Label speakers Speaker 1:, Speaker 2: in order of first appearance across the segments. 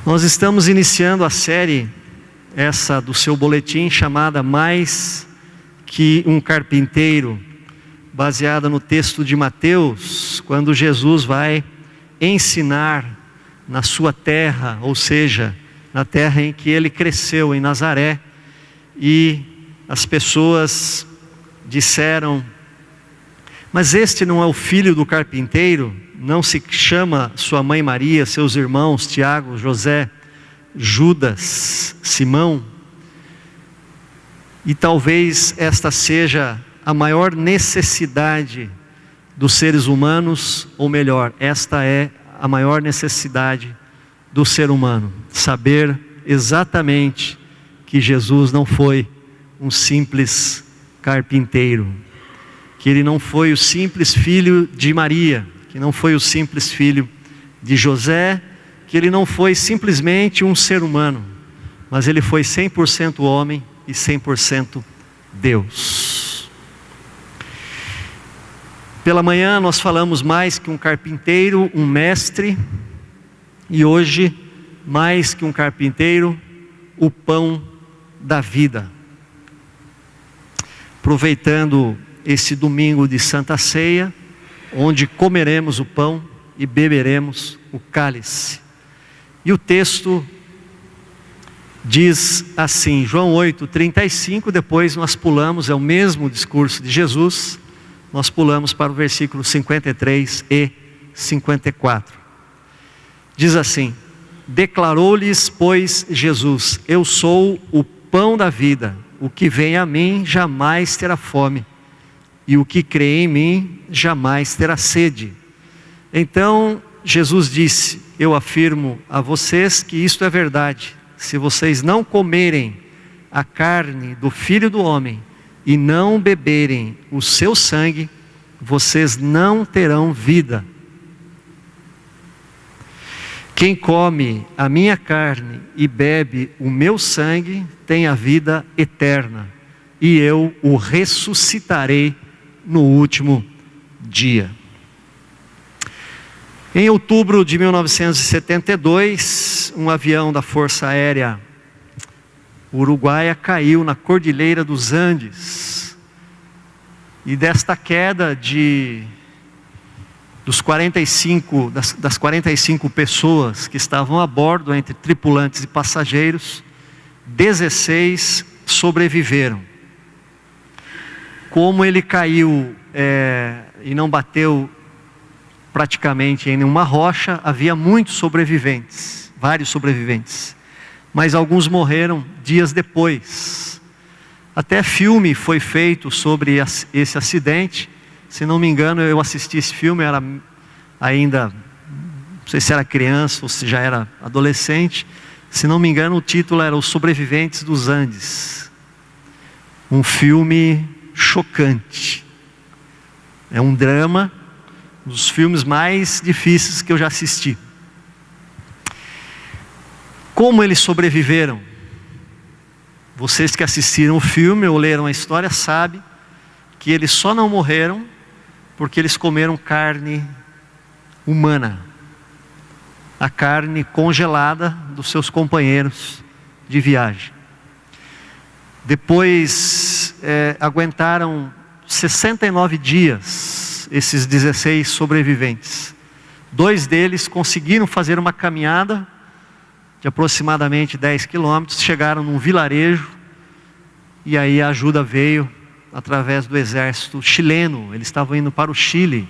Speaker 1: Nós estamos iniciando a série, essa do seu boletim, chamada Mais que um Carpinteiro, baseada no texto de Mateus, quando Jesus vai ensinar na sua terra, ou seja, na terra em que ele cresceu, em Nazaré, e as pessoas disseram: mas este não é o filho do carpinteiro? Não se chama sua mãe Maria, seus irmãos Tiago, José, Judas, Simão? E talvez esta seja a maior necessidade dos seres humanos, ou melhor, esta é a maior necessidade do ser humano: saber exatamente que Jesus não foi um simples carpinteiro, que ele não foi o simples filho de Maria, que não foi o simples filho de José, que ele não foi simplesmente um ser humano, mas ele foi 100% homem e 100% Deus. Pela manhã nós falamos mais que um carpinteiro, um mestre, e hoje, mais que um carpinteiro, o pão da vida. Aproveitando esse domingo de Santa Ceia, onde comeremos o pão e beberemos o cálice. E o texto diz assim, João 8:35, depois nós pulamos, é o mesmo discurso de Jesus, nós pulamos para o versículo 53 e 54. Diz assim: declarou-lhes, pois, Jesus: eu sou o pão da vida, o que vem a mim jamais terá fome, e o que crê em mim jamais terá sede. Então Jesus disse: eu afirmo a vocês que isto é verdade, se vocês não comerem a carne do Filho do Homem e não beberem o seu sangue, vocês não terão vida. Quem come a minha carne e bebe o meu sangue tem a vida eterna, e eu o ressuscitarei no último dia. Em outubro de 1972, um avião da Força Aérea Uruguaia caiu na Cordilheira dos Andes, e desta queda das 45 pessoas que estavam a bordo, entre tripulantes e passageiros, 16 sobreviveram. Como ele caiu e não bateu praticamente em nenhuma rocha, havia muitos sobreviventes, vários sobreviventes, mas alguns morreram dias depois. Até filme foi feito sobre esse acidente. Se não me engano, eu assisti esse filme, era ainda, não sei se era criança ou se já era adolescente. Se não me engano, o título era Os Sobreviventes dos Andes. Um filme chocante. É um drama, um dos filmes mais difíceis que eu já assisti. Como eles sobreviveram? Vocês que assistiram o filme ou leram a história sabem que eles só não morreram porque eles comeram carne humana, a carne congelada dos seus companheiros de viagem. Depois aguentaram 69 dias esses 16 sobreviventes. 2 deles conseguiram fazer uma caminhada de aproximadamente 10 quilômetros, chegaram num vilarejo, e aí a ajuda veio através do exército chileno. Eles estavam indo para o Chile,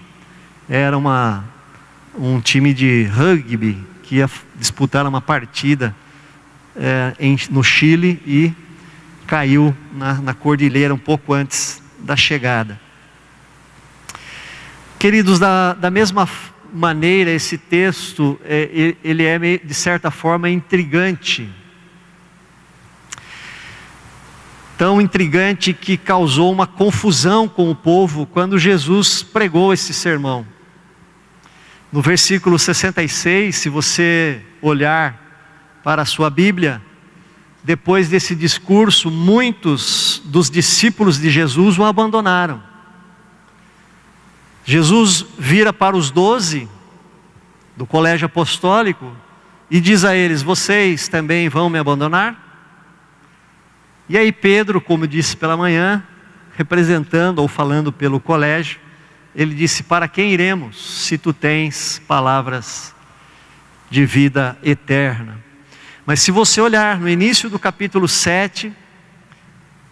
Speaker 1: era um time de rugby que ia disputar uma partida no Chile, e caiu na cordilheira um pouco antes da chegada. Queridos, da mesma maneira, esse texto, ele é de certa forma intrigante. Tão intrigante que causou uma confusão com o povo quando Jesus pregou esse sermão. No versículo 66, se você olhar para a sua Bíblia, depois desse discurso, muitos dos discípulos de Jesus o abandonaram. Jesus vira para os 12 do colégio apostólico e diz a eles: vocês também vão me abandonar? E aí Pedro, como disse pela manhã, representando ou falando pelo colégio, ele disse: para quem iremos, se tu tens palavras de vida eterna? Mas se você olhar no início do capítulo 7,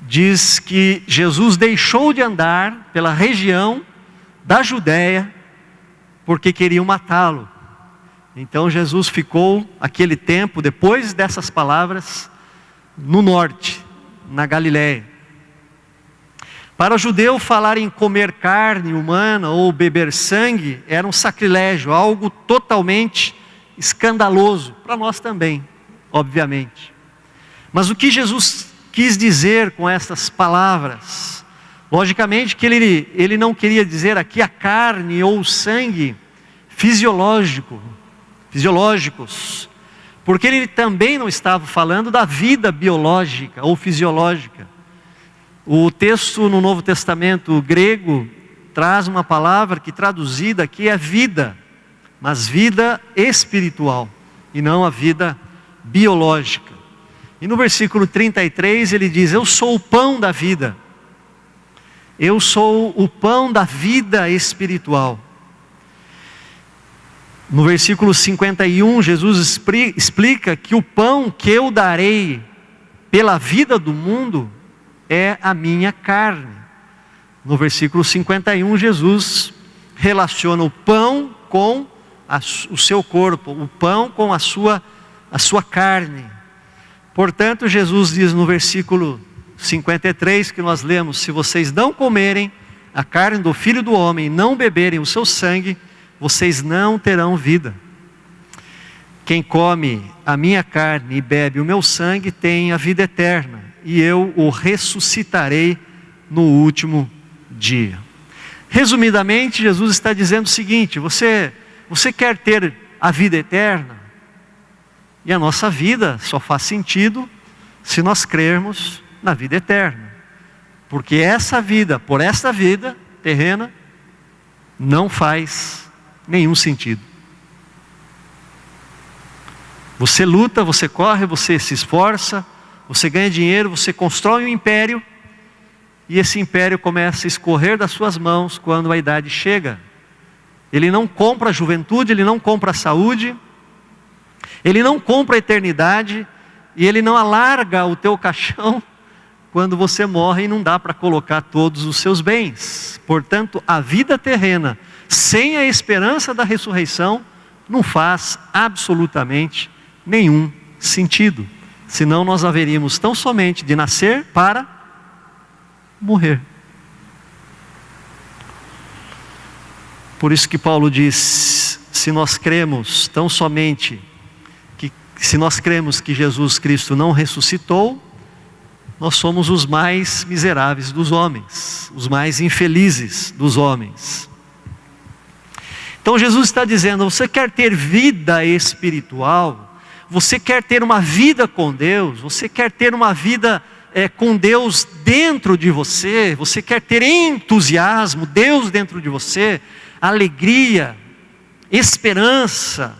Speaker 1: diz que Jesus deixou de andar pela região da Judéia, porque queriam matá-lo. Então Jesus ficou aquele tempo, depois dessas palavras, no norte, na Galiléia. Para o judeu, falar em comer carne humana ou beber sangue era um sacrilégio, algo totalmente escandaloso, para nós também, obviamente. Mas o que Jesus quis dizer com essas palavras? Logicamente que ele não queria dizer aqui a carne ou o sangue fisiológicos, porque ele também não estava falando da vida biológica ou fisiológica. O texto no Novo Testamento grego traz uma palavra que traduzida aqui é vida, mas vida espiritual e não a vida biológica. E no versículo 33 ele diz: eu sou o pão da vida, eu sou o pão da vida espiritual. No versículo 51, Jesus explica que o pão que eu darei pela vida do mundo é a minha carne. No versículo 51, Jesus relaciona o pão com o seu corpo, o pão com a sua carne. Portanto, Jesus diz no versículo 53 que nós lemos: se vocês não comerem a carne do Filho do Homem e não beberem o seu sangue, vocês não terão vida. Quem come a minha carne e bebe o meu sangue tem a vida eterna, e eu o ressuscitarei no último dia. Resumidamente, Jesus está dizendo o seguinte: você quer ter a vida eterna? E a nossa vida só faz sentido se nós crermos na vida eterna, porque por essa vida terrena não faz nenhum sentido. Você luta, você corre, você se esforça, você ganha dinheiro, você constrói um império, e esse império começa a escorrer das suas mãos quando a idade chega. Ele não compra a juventude, ele não compra a saúde, ele não compra a eternidade, e ele não alarga o teu caixão quando você morre e não dá para colocar todos os seus bens. Portanto, a vida terrena sem a esperança da ressurreição não faz absolutamente nenhum sentido. Senão nós haveríamos tão somente de nascer para morrer. Por isso que Paulo diz: se nós cremos que Jesus Cristo não ressuscitou, nós somos os mais miseráveis dos homens, os mais infelizes dos homens. Então Jesus está dizendo: você quer ter vida espiritual, você quer ter uma vida com Deus, você quer ter uma vida com Deus dentro de você, você quer ter entusiasmo, Deus dentro de você, alegria, esperança,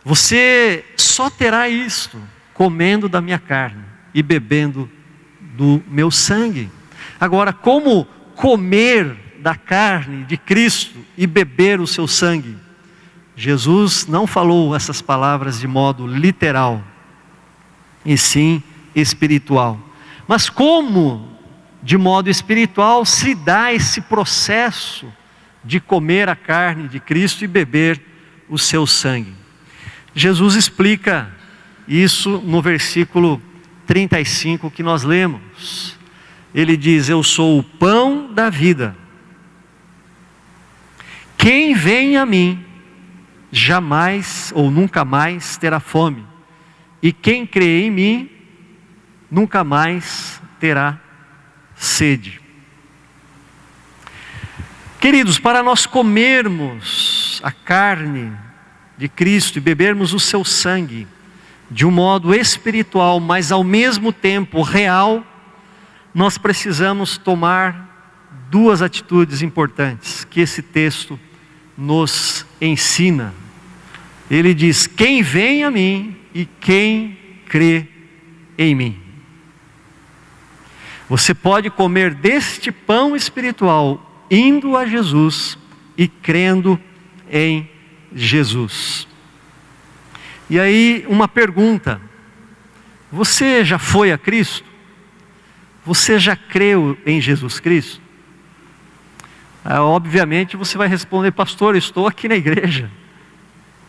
Speaker 1: você só terá isto comendo da minha carne e bebendo do meu sangue. Agora, como comer da carne de Cristo e beber o seu sangue? Jesus não falou essas palavras de modo literal, e sim espiritual. Mas como de modo espiritual se dá esse processo de comer a carne de Cristo e beber o seu sangue? Jesus explica isso no versículo 35 que nós lemos. Ele diz: eu sou o pão da vida. Quem vem a mim jamais ou nunca mais terá fome, e quem crê em mim nunca mais terá sede. Queridos, para nós comermos a carne de Cristo e bebermos o seu sangue de um modo espiritual, mas ao mesmo tempo real, nós precisamos tomar duas atitudes importantes que esse texto nos ensina. Ele diz: quem vem a mim e quem crê em mim. Você pode comer deste pão espiritual indo a Jesus e crendo em Jesus. E aí uma pergunta: você já foi a Cristo? Você já creu em Jesus Cristo? Obviamente você vai responder: pastor, eu estou aqui na igreja.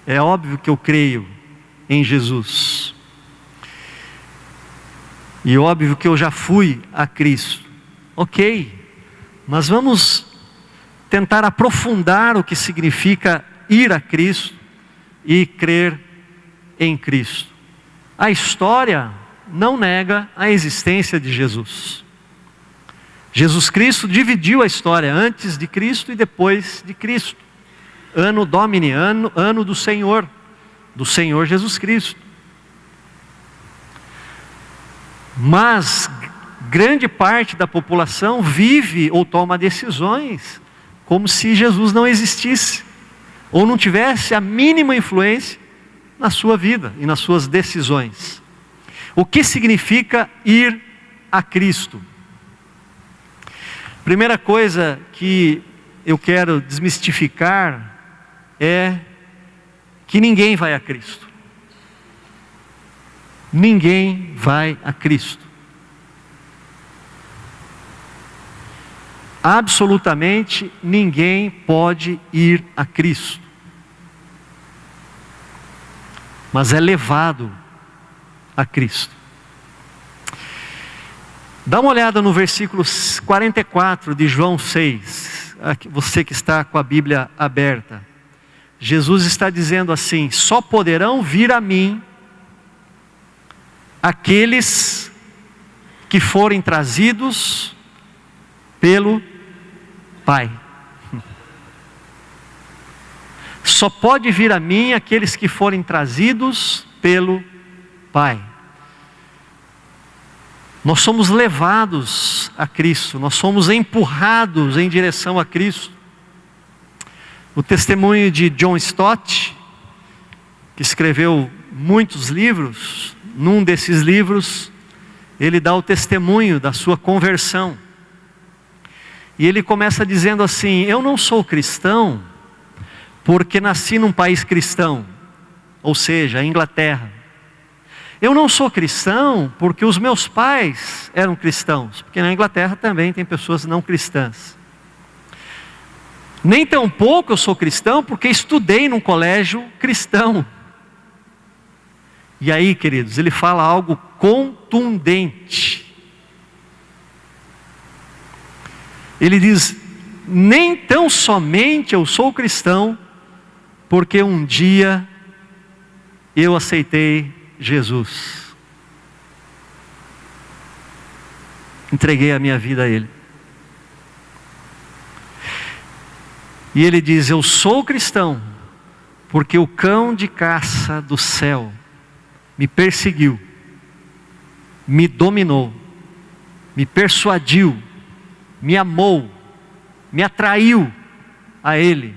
Speaker 1: É óbvio que eu creio em Jesus. E óbvio que eu já fui a Cristo. Ok, mas vamos tentar aprofundar o que significa ir a Cristo e crer em Cristo. A história não nega a existência de Jesus. Jesus Cristo dividiu a história antes de Cristo e depois de Cristo. Anno Domini, ano do Senhor Jesus Cristo. Mas grande parte da população vive ou toma decisões como se Jesus não existisse, ou não tivesse a mínima influência na sua vida e nas suas decisões. O que significa ir a Cristo? Primeira coisa que eu quero desmistificar é que ninguém vai a Cristo. Ninguém vai a Cristo. Absolutamente ninguém pode ir a Cristo. Mas é levado a Cristo. Dá uma olhada no versículo 44 de João 6. Você que está com a Bíblia aberta. Jesus está dizendo assim: só poderão vir a mim aqueles que forem trazidos pelo Pai. Só pode vir a mim aqueles que forem trazidos pelo Pai. Nós somos levados a Cristo, nós somos empurrados em direção a Cristo. O testemunho de John Stott, que escreveu muitos livros, num desses livros, ele dá o testemunho da sua conversão. E ele começa dizendo assim: eu não sou cristão porque nasci num país cristão, ou seja, a Inglaterra. Eu não sou cristão porque os meus pais eram cristãos, porque na Inglaterra também tem pessoas não cristãs. Nem tampouco eu sou cristão porque estudei num colégio cristão. E aí, queridos, ele fala algo contundente. Ele diz: nem tão somente eu sou cristão porque um dia eu aceitei Jesus, entreguei a minha vida a Ele. E ele diz: eu sou cristão porque o cão de caça do céu me perseguiu, me dominou, me persuadiu, me amou, me atraiu a Ele.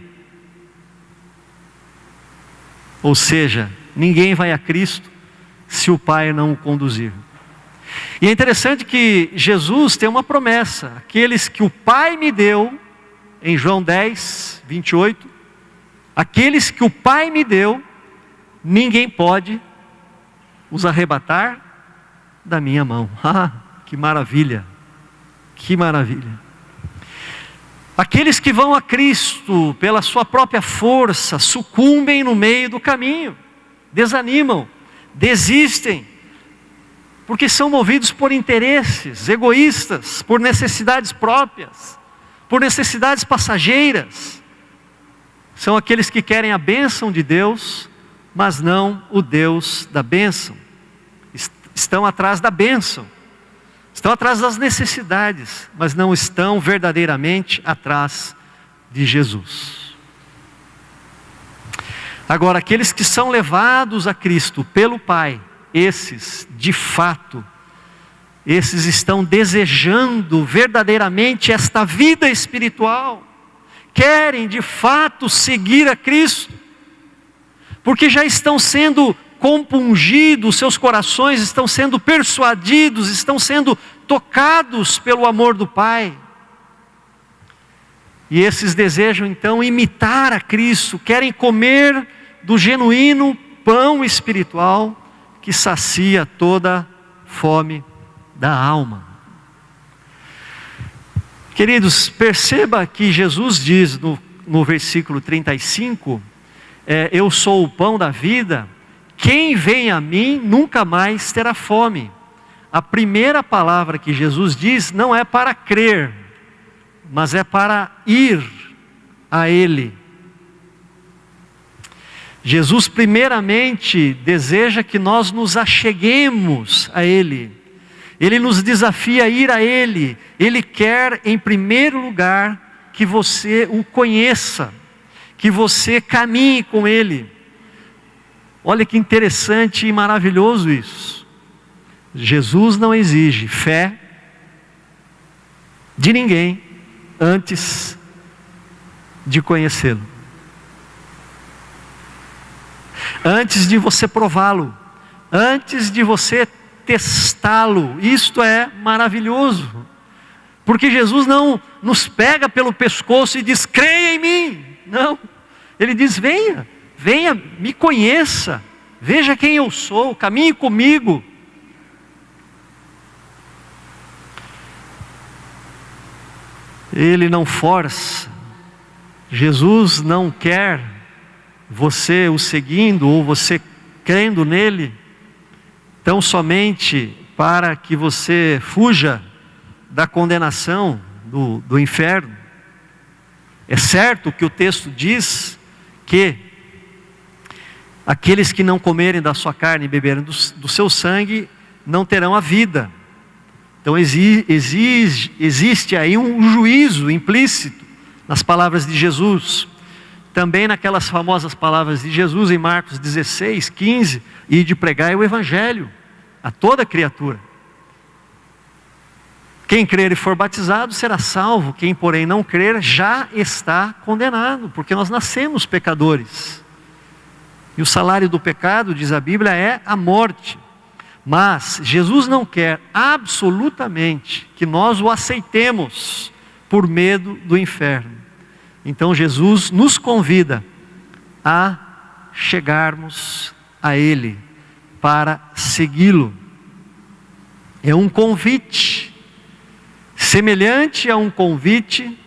Speaker 1: Ou seja, ninguém vai a Cristo se o Pai não o conduzir. E é interessante que Jesus tem uma promessa: aqueles que o Pai me deu, em João 10, 28, aqueles que o Pai me deu, ninguém pode os arrebatar da minha mão. Ah, que maravilha, que maravilha. Aqueles que vão a Cristo pela sua própria força, sucumbem no meio do caminho, desanimam, desistem, porque são movidos por interesses egoístas, por necessidades próprias, por necessidades passageiras. São aqueles que querem a bênção de Deus, mas não o Deus da bênção. Estão atrás da bênção, estão atrás das necessidades, mas não estão verdadeiramente atrás de Jesus. Agora, aqueles que são levados a Cristo pelo Pai, esses, de fato, esses estão desejando verdadeiramente esta vida espiritual, querem de fato seguir a Cristo, porque já estão sendo compungidos, seus corações estão sendo persuadidos, estão sendo tocados pelo amor do Pai. E esses desejam então imitar a Cristo, querem comer do genuíno pão espiritual que sacia toda fome da alma. Queridos, perceba que Jesus diz no versículo 35, eu sou o pão da vida, quem vem a mim nunca mais terá fome. A primeira palavra que Jesus diz não é para crer, mas é para ir a Ele. Jesus primeiramente deseja que nós nos acheguemos a Ele. Ele nos desafia a ir a Ele. Ele quer, em primeiro lugar, que você o conheça, que você caminhe com Ele. Olha que interessante e maravilhoso isso. Jesus não exige fé de ninguém antes de conhecê-lo. Antes de você prová-lo, antes de você testá-lo. Isto é maravilhoso, porque Jesus não nos pega pelo pescoço e diz, creia em mim. Não, Ele diz, venha, me conheça, veja quem eu sou, caminhe comigo. Ele não força. Jesus não quer você o seguindo ou você crendo nele tão somente para que você fuja da condenação do inferno. É certo que o texto diz que aqueles que não comerem da sua carne e beberem do seu sangue não terão a vida. Então existe aí um juízo implícito nas palavras de Jesus. Também naquelas famosas palavras de Jesus em Marcos 16, 15, e de pregar o Evangelho a toda criatura. Quem crer e for batizado será salvo, quem porém não crer já está condenado, porque nós nascemos pecadores. E o salário do pecado, diz a Bíblia, é a morte. Mas Jesus não quer absolutamente que nós o aceitemos por medo do inferno. Então Jesus nos convida a chegarmos a Ele para segui-lo. É um convite, semelhante a um convite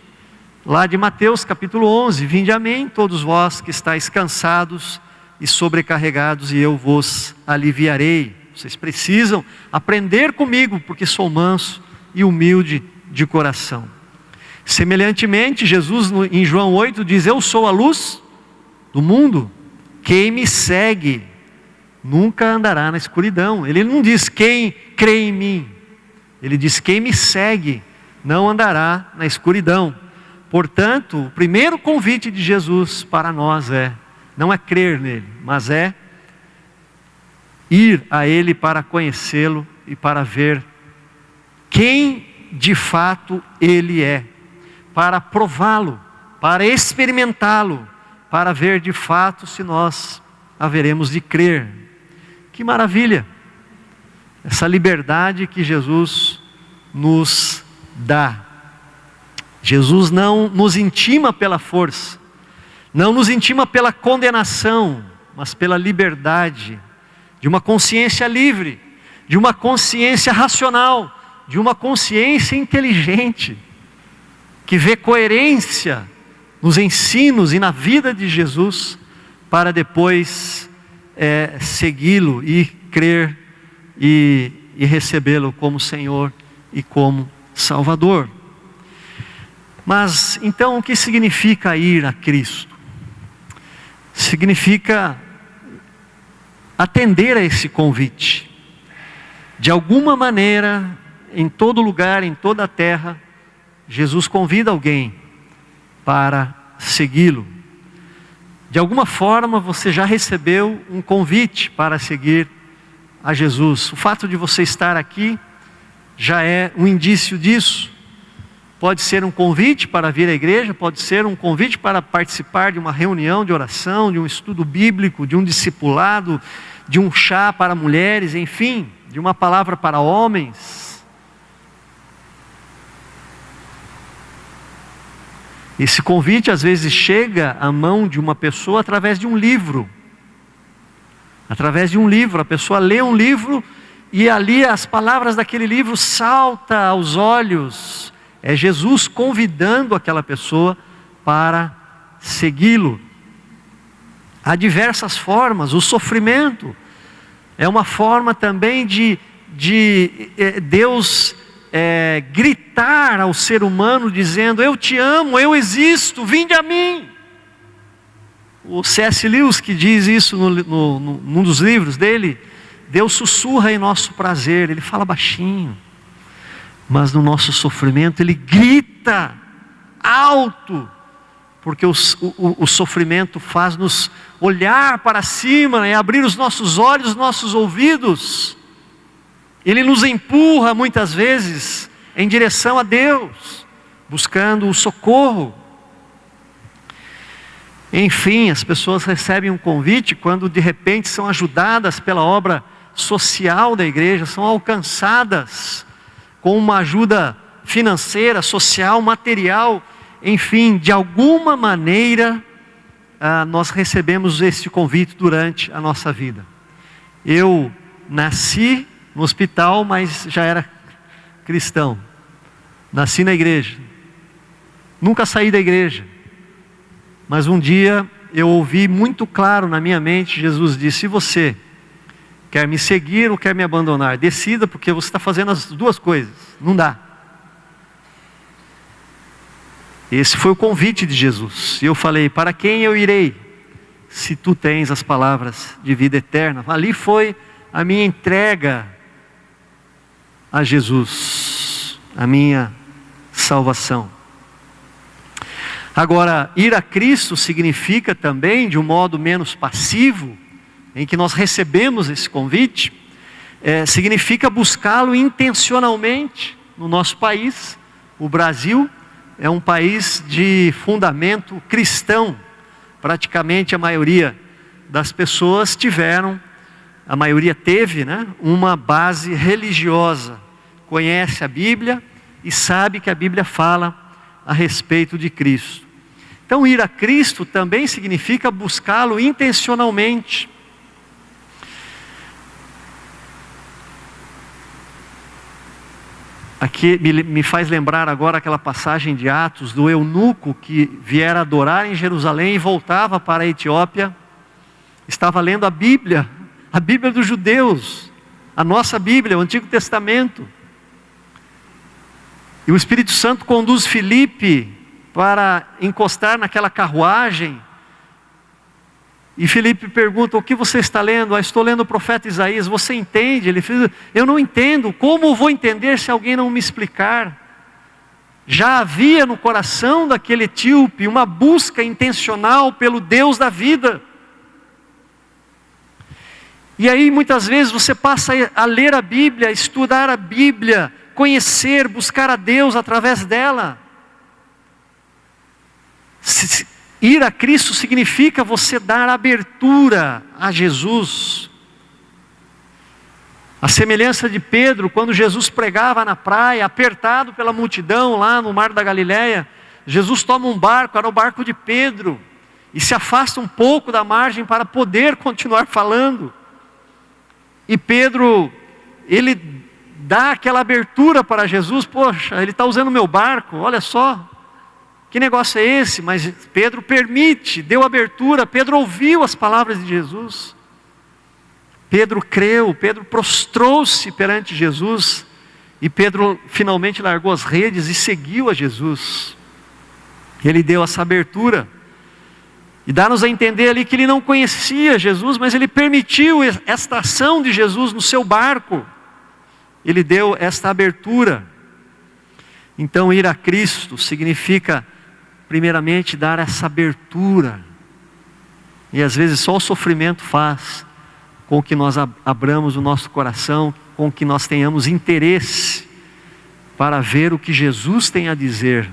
Speaker 1: lá de Mateus capítulo 11, vinde a mim todos vós que estáis cansados e sobrecarregados e eu vos aliviarei. Vocês precisam aprender comigo porque sou manso e humilde de coração. Semelhantemente, Jesus em João 8 diz, eu sou a luz do mundo, quem me segue nunca andará na escuridão. Ele não diz quem crê em mim, ele diz quem me segue não andará na escuridão. Portanto, o primeiro convite de Jesus para nós não é crer nele, mas é ir a Ele para conhecê-lo e para ver quem de fato Ele é, para prová-lo, para experimentá-lo, para ver de fato se nós haveremos de crer. Que maravilha! Essa liberdade que Jesus nos dá. Jesus não nos intima pela força, não nos intima pela condenação, mas pela liberdade de uma consciência livre, de uma consciência racional, de uma consciência inteligente, que vê coerência nos ensinos e na vida de Jesus, para depois segui-lo e crer e recebê-lo como Senhor e como Salvador. Mas então o que significa ir a Cristo? Significa atender a esse convite. De alguma maneira, em todo lugar, em toda a terra, Jesus convida alguém para segui-lo. De alguma forma você já recebeu um convite para seguir a Jesus. O fato de você estar aqui já é um indício disso. pode ser um convite para vir à igreja, pode ser um convite para participar de uma reunião de oração, de um estudo bíblico, de um discipulado, de um chá para mulheres, enfim, de uma palavra para homens. Esse convite às vezes chega à mão de uma pessoa através de um livro. Através de um livro, a pessoa lê um livro e ali as palavras daquele livro saltam aos olhos. É Jesus convidando aquela pessoa para segui-lo. Há diversas formas. O sofrimento é uma forma também de Deus gritar ao ser humano dizendo: eu te amo, eu existo, vinde a mim. O C.S. Lewis, que diz isso num dos livros dele, Deus sussurra em nosso prazer, ele fala baixinho, mas no nosso sofrimento ele grita alto, porque o sofrimento faz-nos olhar para cima e abrir os nossos olhos, os nossos ouvidos. Ele nos empurra muitas vezes em direção a Deus, buscando o socorro. Enfim, as pessoas recebem um convite quando de repente são ajudadas pela obra social da igreja, são alcançadas com uma ajuda financeira, social, material, enfim, de alguma maneira nós recebemos esse convite durante a nossa vida. Eu nasci no hospital, mas já era cristão. Nasci na igreja. Nunca saí da igreja. Mas um dia eu ouvi muito claro na minha mente, Jesus disse: se você quer me seguir ou quer me abandonar, decida, porque você está fazendo as duas coisas. Não dá. Esse foi o convite de Jesus. E eu falei: para quem eu irei, se tu tens as palavras de vida eterna? Ali foi a minha entrega a Jesus, a minha salvação. Agora, ir a Cristo significa também, de um modo menos passivo, em que nós recebemos esse convite, significa buscá-lo intencionalmente. No nosso país, o Brasil é um país de fundamento cristão. Praticamente a maioria das pessoas a maioria teve, uma base religiosa, conhece a Bíblia e sabe que a Bíblia fala a respeito de Cristo. Então, ir a Cristo também significa buscá-lo intencionalmente. Aqui me faz lembrar agora aquela passagem de Atos do eunuco que viera adorar em Jerusalém e voltava para a Etiópia. Estava lendo a Bíblia dos judeus, a nossa Bíblia, o Antigo Testamento. E o Espírito Santo conduz Filipe para encostar naquela carruagem. E Filipe pergunta: o que você está lendo? Estou lendo o profeta Isaías. Você entende? Ele diz: eu não entendo. Como vou entender se alguém não me explicar? Já havia no coração daquele etíope uma busca intencional pelo Deus da vida. E aí muitas vezes você passa a ler a Bíblia, a estudar a Bíblia, conhecer, buscar a Deus através dela. Ir a Cristo significa você dar abertura a Jesus. A semelhança de Pedro, quando Jesus pregava na praia, apertado pela multidão lá no mar da Galileia, Jesus toma um barco, era o barco de Pedro, e se afasta um pouco da margem para poder continuar falando. E Pedro, ele dá aquela abertura para Jesus. Poxa, ele está usando o meu barco, olha só, que negócio é esse? Mas Pedro permite, deu abertura. Pedro ouviu as palavras de Jesus, Pedro creu, Pedro prostrou-se perante Jesus, e Pedro finalmente largou as redes e seguiu a Jesus. Ele deu essa abertura, e dá-nos a entender ali que ele não conhecia Jesus, mas ele permitiu esta ação de Jesus no seu barco. Ele deu esta abertura. Então, ir a Cristo significa, primeiramente, dar essa abertura. E às vezes só o sofrimento faz com que nós abramos o nosso coração, com que nós tenhamos interesse para ver o que Jesus tem a dizer,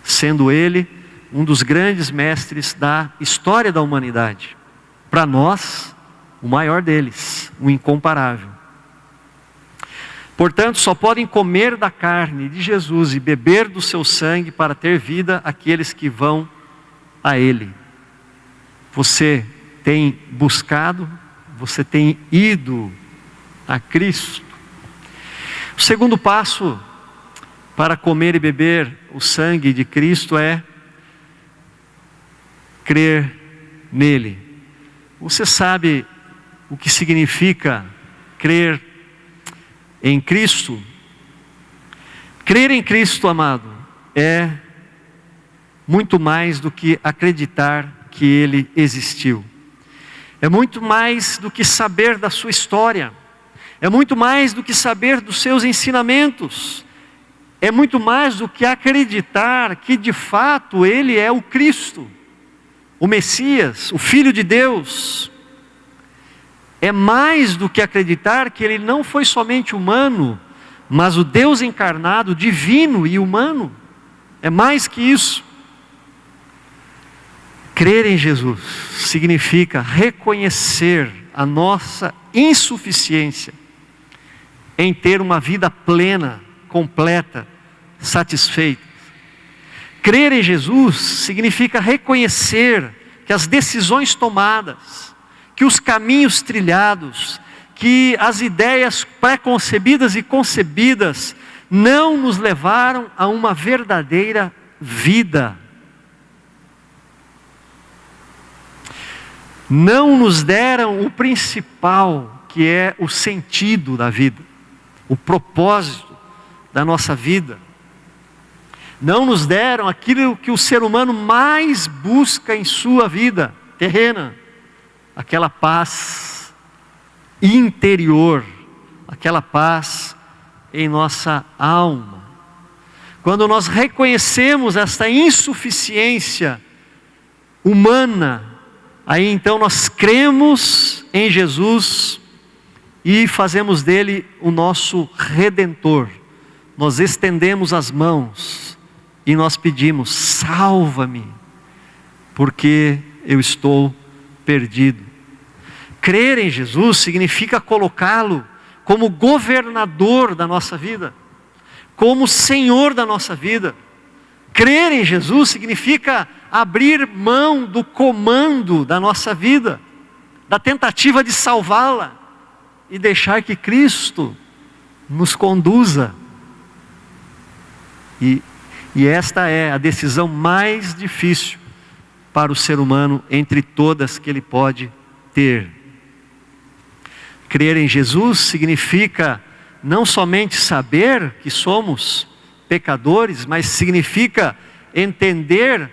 Speaker 1: sendo Ele um dos grandes mestres da história da humanidade. Para nós, o maior deles, o incomparável. Portanto, só podem comer da carne de Jesus e beber do seu sangue para ter vida aqueles que vão a Ele. Você tem buscado, você tem ido a Cristo. O segundo passo para comer e beber o sangue de Cristo é crer nele. Você sabe o que significa crer em Cristo? Crer em Cristo, amado, é muito mais do que acreditar que Ele existiu. É muito mais do que saber da sua história. É muito mais do que saber dos seus ensinamentos. É muito mais do que acreditar que de fato Ele é o Cristo, o Messias, o Filho de Deus. É mais do que acreditar que Ele não foi somente humano, mas o Deus encarnado, divino e humano. É mais que isso. Crer em Jesus significa reconhecer a nossa insuficiência em ter uma vida plena, completa, satisfeita. Crer em Jesus significa reconhecer que as decisões tomadas, que os caminhos trilhados, que as ideias pré-concebidas e concebidas não nos levaram a uma verdadeira vida. Não nos deram o principal, que é o sentido da vida, o propósito da nossa vida. Não nos deram aquilo que o ser humano mais busca em sua vida terrena, aquela paz interior, aquela paz em nossa alma. Quando nós reconhecemos esta insuficiência humana, aí então nós cremos em Jesus e fazemos dele o nosso Redentor. Nós estendemos as mãos e nós pedimos: salva-me, porque eu estou perdido. Crer em Jesus significa colocá-lo como governador da nossa vida, como Senhor da nossa vida. Crer em Jesus significa abrir mão do comando da nossa vida, da tentativa de salvá-la, e deixar que Cristo nos conduza. E esta é a decisão mais difícil para o ser humano entre todas que ele pode ter. Crer em Jesus significa não somente saber que somos pecadores, mas significa entender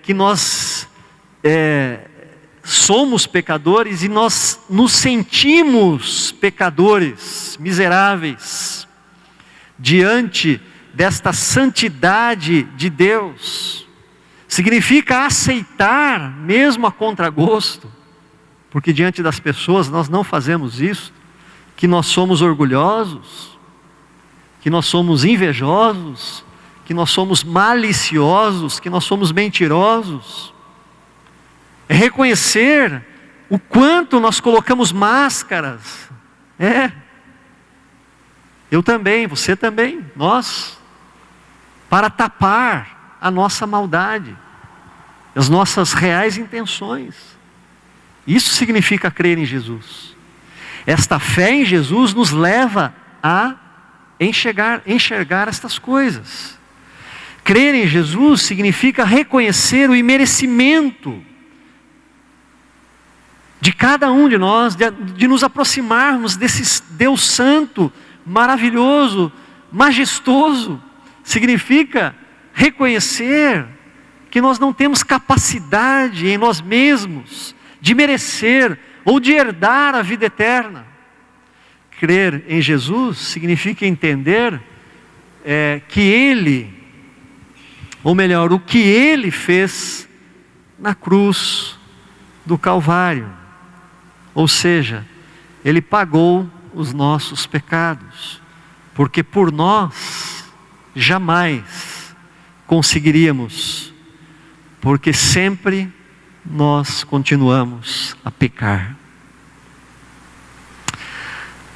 Speaker 1: que nós somos pecadores e nós nos sentimos pecadores, miseráveis, diante desta santidade de Deus. Significa aceitar, mesmo a contragosto, porque diante das pessoas nós não fazemos isso, que nós somos orgulhosos, que nós somos invejosos, que nós somos maliciosos, que nós somos mentirosos. É reconhecer o quanto nós colocamos máscaras. Eu também, você também, nós, para tapar a nossa maldade, as nossas reais intenções. Isso significa crer em Jesus. Esta fé em Jesus nos leva a enxergar estas coisas. Crer em Jesus significa reconhecer o imerecimento de cada um de nós, de nos aproximarmos desse Deus santo, maravilhoso, majestoso. Significa reconhecer que nós não temos capacidade em nós mesmos de merecer ou de herdar a vida eterna. Crer em Jesus significa entender que Ele, ou melhor, o que Ele fez na cruz do Calvário. Ou seja, Ele pagou os nossos pecados, porque por nós jamais conseguiríamos, porque sempre nós continuamos a pecar.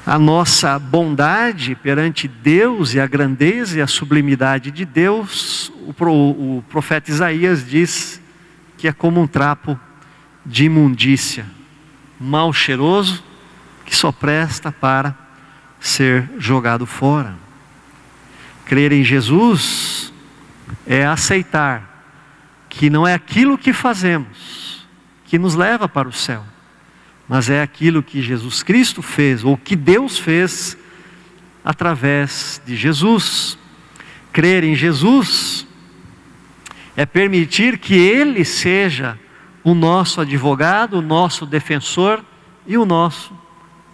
Speaker 1: A nossa bondade perante Deus e a grandeza e a sublimidade de Deus, o profeta Isaías diz que é como um trapo de imundícia, mal cheiroso, que só presta para ser jogado fora. Crer em Jesus é aceitar que não é aquilo que fazemos que nos leva para o céu, mas é aquilo que Jesus Cristo fez, ou que Deus fez através de Jesus. Crer em Jesus é permitir que Ele seja o nosso advogado, o nosso defensor e o nosso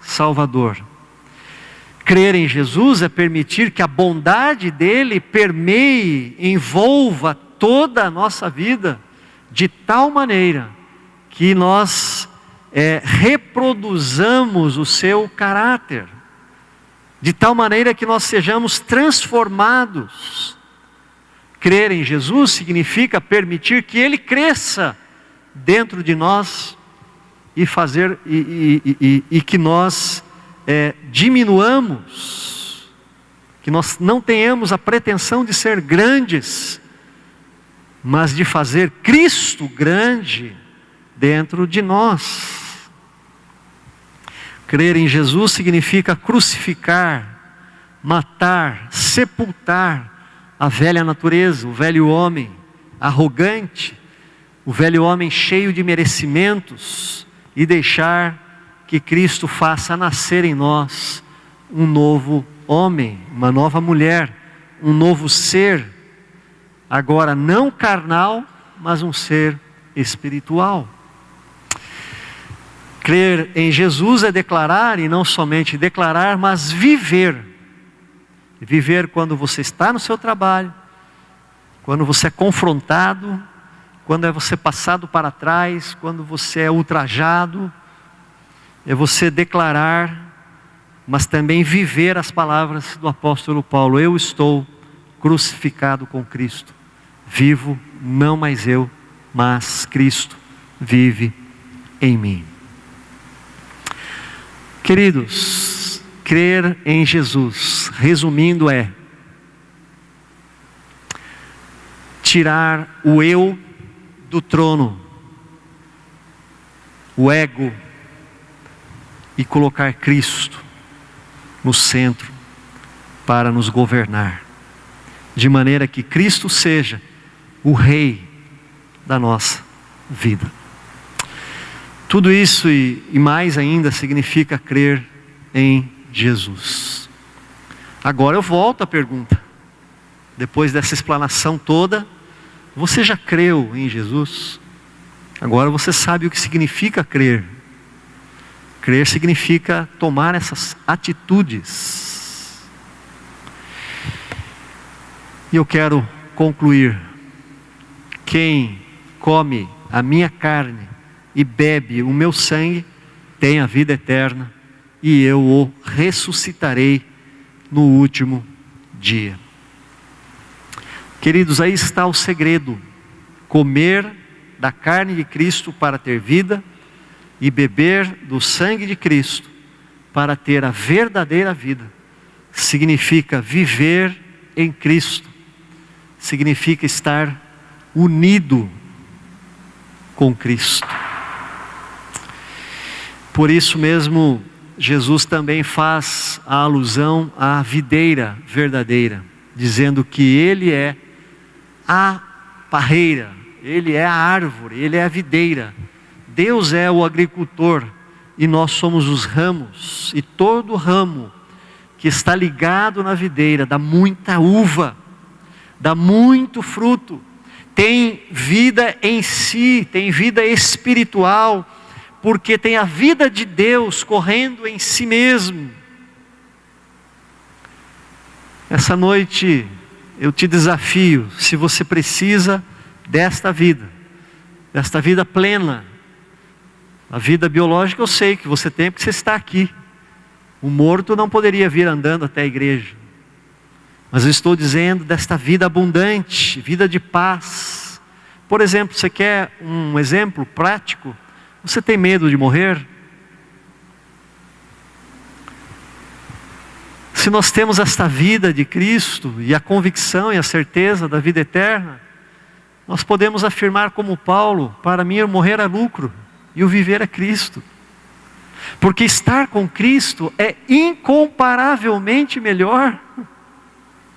Speaker 1: Salvador. Crer em Jesus é permitir que a bondade dEle permeie, envolva toda a nossa vida, de tal maneira que nós reproduzamos o seu caráter, de tal maneira que nós sejamos transformados. Crer em Jesus significa permitir que Ele cresça dentro de nós e que nós diminuamos, que nós não tenhamos a pretensão de ser grandes, mas de fazer Cristo grande dentro de nós. Crer em Jesus significa crucificar, matar, sepultar a velha natureza, o velho homem arrogante, o velho homem cheio de merecimentos, e deixar que Cristo faça nascer em nós um novo homem, uma nova mulher, um novo ser, agora não carnal, mas um ser espiritual. Crer em Jesus é declarar, e não somente declarar, mas viver. Viver quando você está no seu trabalho, quando você é confrontado, quando é você passado para trás, quando você é ultrajado. É você declarar, mas também viver as palavras do apóstolo Paulo: eu estou crucificado com Cristo, vivo não mais eu, mas Cristo vive em mim. Queridos, crer em Jesus, resumindo, é tirar o eu do trono, o ego, e colocar Cristo no centro para nos governar, de maneira que Cristo seja o Rei da nossa vida. Tudo isso e mais ainda significa crer em Jesus. Agora eu volto à pergunta. Depois dessa explanação toda, você já creu em Jesus? Agora você sabe o que significa crer. Crer significa tomar essas atitudes. E eu quero concluir. Quem come a minha carne e bebe o meu sangue tem a vida eterna, e eu o ressuscitarei no último dia. Queridos, aí está o segredo: comer da carne de Cristo para ter vida, e beber do sangue de Cristo para ter a verdadeira vida. Significa viver em Cristo, significa estar unido com Cristo. Por isso mesmo, Jesus também faz a alusão à videira verdadeira, dizendo que Ele é a parreira, Ele é a árvore, Ele é a videira. Deus é o agricultor e nós somos os ramos, e todo ramo que está ligado na videira dá muita uva, dá muito fruto, tem vida em si, tem vida espiritual, porque tem a vida de Deus correndo em si mesmo. Essa noite eu te desafio, se você precisa desta vida plena. A vida biológica eu sei que você tem, porque você está aqui. O morto não poderia vir andando até a igreja. Mas eu estou dizendo desta vida abundante, vida de paz. Por exemplo, você quer um exemplo prático? Você tem medo de morrer? Se nós temos esta vida de Cristo e a convicção e a certeza da vida eterna, nós podemos afirmar como Paulo: para mim o morrer é lucro e o viver é Cristo. Porque estar com Cristo é incomparavelmente melhor.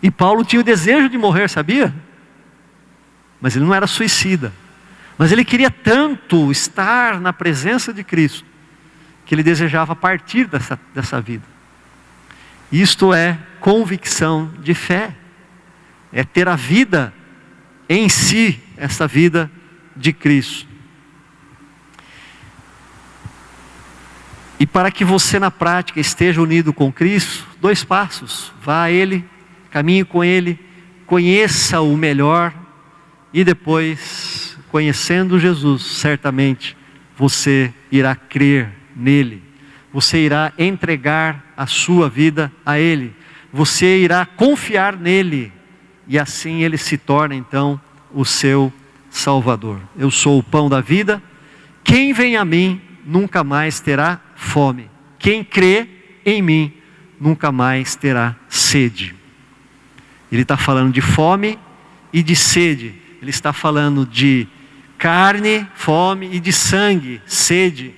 Speaker 1: E Paulo tinha o desejo de morrer, sabia? Mas ele não era suicida. Mas ele queria tanto estar na presença de Cristo, que ele desejava partir dessa vida. Isto é convicção de fé. É ter a vida em si, essa vida de Cristo. E para que você na prática esteja unido com Cristo, 2 passos: vá a Ele, caminhe com Ele, conheça-o melhor, e depois, conhecendo Jesus, certamente você irá crer nele, você irá entregar a sua vida a Ele, você irá confiar nele, e assim Ele se torna então o seu Salvador. Eu sou o pão da vida, quem vem a mim nunca mais terá fome, quem crê em mim nunca mais terá sede. Ele está falando de fome e de sede. Ele está falando de carne, fome, e de sangue, sede.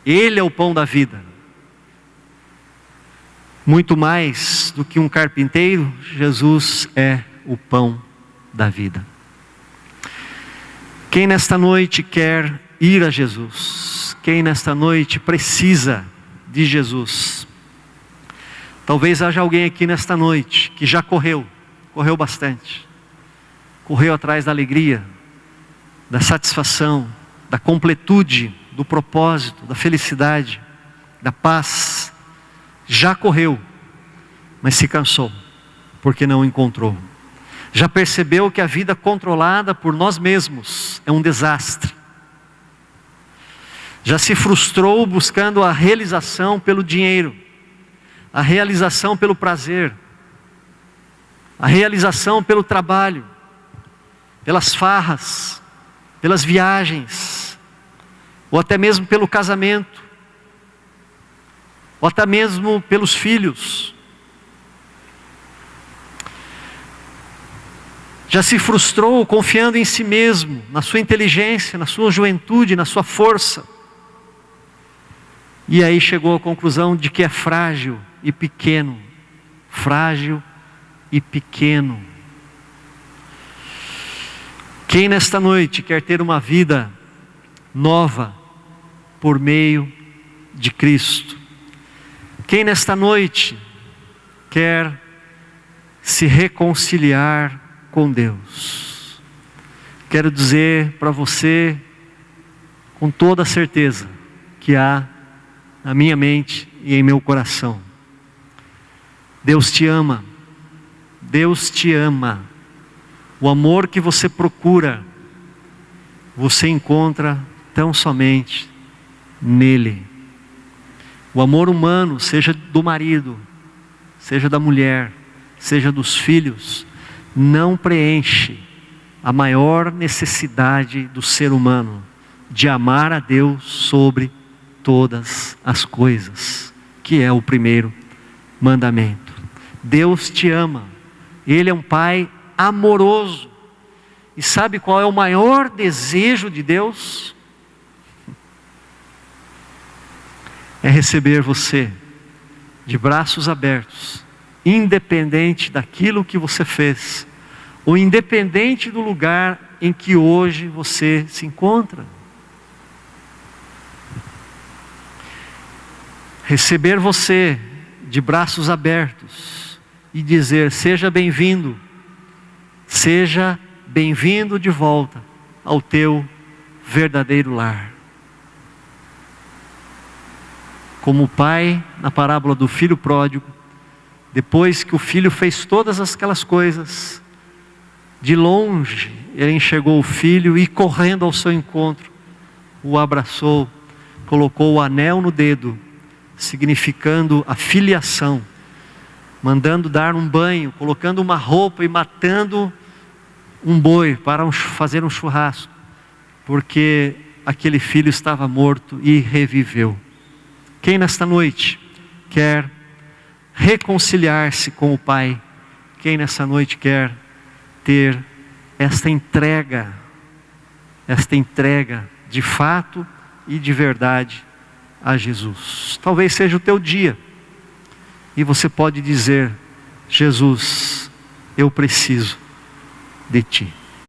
Speaker 1: Ele é o pão da vida. Muito mais do que um carpinteiro, Jesus é o pão da vida. Quem nesta noite quer ir a Jesus? Quem nesta noite precisa de Jesus? Talvez haja alguém aqui nesta noite que já correu bastante. Correu atrás da alegria, da satisfação, da completude, do propósito, da felicidade, da paz. Já correu, mas se cansou, porque não encontrou. Já percebeu que a vida controlada por nós mesmos é um desastre. Já se frustrou buscando a realização pelo dinheiro, a realização pelo prazer, a realização pelo trabalho, pelas farras, pelas viagens, ou até mesmo pelo casamento, ou até mesmo pelos filhos. Já se frustrou confiando em si mesmo, na sua inteligência, na sua juventude, na sua força. E aí chegou à conclusão de que é frágil e pequeno. Frágil e pequeno. Quem nesta noite quer ter uma vida nova por meio de Cristo? Quem nesta noite quer se reconciliar com Deus? Quero dizer para você com toda certeza que há na minha mente e em meu coração: Deus te ama. Deus te ama. O amor que você procura, você encontra tão somente nele. O amor humano, seja do marido, seja da mulher, seja dos filhos, não preenche a maior necessidade do ser humano, de amar a Deus sobre todas as coisas, que é o primeiro mandamento. Deus te ama. Ele é um Pai amoroso. E sabe qual é o maior desejo de Deus? É receber você de braços abertos, independente daquilo que você fez, ou independente do lugar em que hoje você se encontra. Receber você de braços abertos e dizer: seja bem-vindo de volta ao teu verdadeiro lar. Como o pai, na parábola do filho pródigo, depois que o filho fez todas aquelas coisas, de longe ele enxergou o filho e, correndo ao seu encontro, o abraçou, colocou o anel no dedo, significando a filiação, mandando dar um banho, colocando uma roupa e matando um boi para fazer um churrasco, porque aquele filho estava morto e reviveu. Quem nesta noite quer reconciliar-se com o Pai? Quem nessa noite quer ter esta entrega de fato e de verdade a Jesus? Talvez seja o teu dia, e você pode dizer: Jesus, eu preciso de Ti.